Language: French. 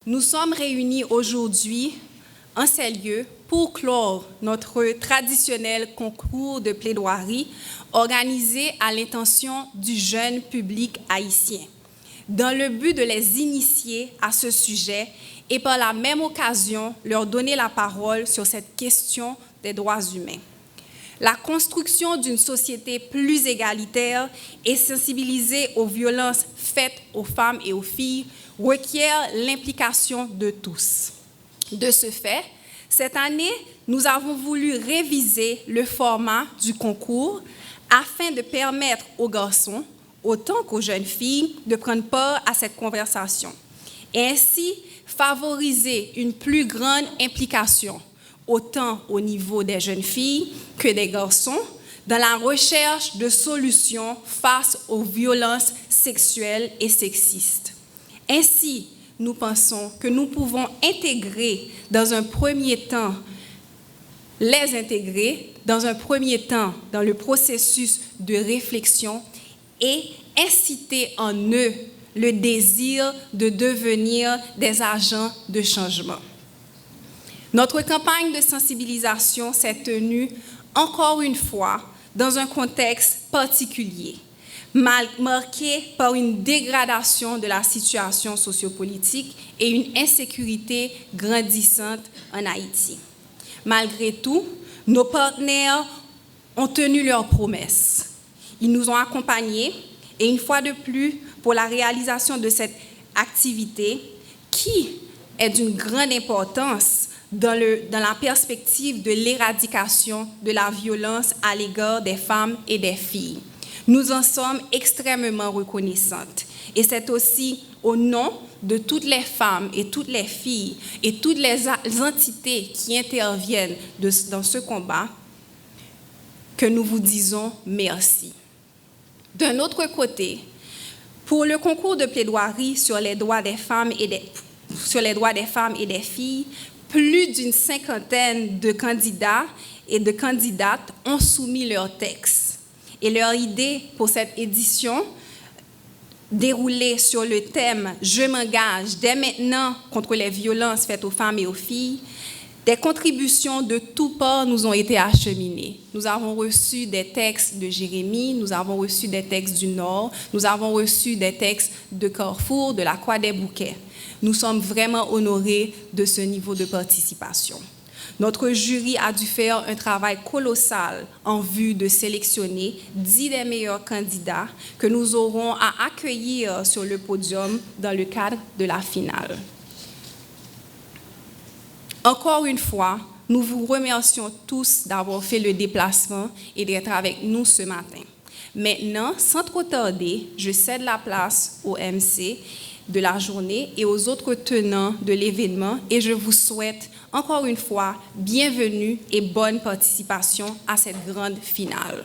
Nous sommes réunis aujourd'hui en ces lieux pour clore notre traditionnel concours de plaidoirie organisé à l'intention du jeune public haïtien, dans le but de les initier à ce sujet et par la même occasion leur donner la parole sur cette question des droits humains. La construction d'une société plus égalitaire et sensibilisée aux violences faites aux femmes et aux filles requiert l'implication de tous. De ce fait, cette année, nous avons voulu réviser le format du concours afin de permettre aux garçons, autant qu'aux jeunes filles, de prendre part à cette conversation et ainsi favoriser une plus grande implication, autant au niveau des jeunes filles que des garçons, dans la recherche de solutions face aux violences sexuelles et sexistes. Ainsi, nous pensons que nous pouvons dans un premier temps dans le processus de réflexion et inciter en eux le désir de devenir des agents de changement. Notre campagne de sensibilisation s'est tenue, encore une fois, dans un contexte particulier, marqué par une dégradation de la situation sociopolitique et une insécurité grandissante en Haïti. Malgré tout, nos partenaires ont tenu leurs promesses. Ils nous ont accompagnés et une fois de plus, pour la réalisation de cette activité qui est d'une grande importance dans la perspective de l'éradication de la violence à l'égard des femmes et des filles. Nous en sommes extrêmement reconnaissantes. Et c'est aussi au nom de toutes les femmes et toutes les filles et toutes les entités qui interviennent dans ce combat que nous vous disons merci. D'un autre côté, pour le concours de plaidoirie sur les droits des femmes et des filles, plus d'une cinquantaine de candidats et de candidates ont soumis leurs textes. Et leur idée pour cette édition, déroulée sur le thème « Je m'engage dès maintenant contre les violences faites aux femmes et aux filles », des contributions de tous bords nous ont été acheminées. Nous avons reçu des textes de Jérémie, nous avons reçu des textes du Nord, nous avons reçu des textes de Carrefour, de la Croix des Bouquets. Nous sommes vraiment honorés de ce niveau de participation. Notre jury a dû faire un travail colossal en vue de sélectionner 10 des meilleurs candidats que nous aurons à accueillir sur le podium dans le cadre de la finale. Encore une fois, nous vous remercions tous d'avoir fait le déplacement et d'être avec nous ce matin. Maintenant, sans trop tarder, je cède la place au MC de la journée et aux autres tenants de l'événement et je vous souhaite encore une fois bienvenue et bonne participation à cette grande finale.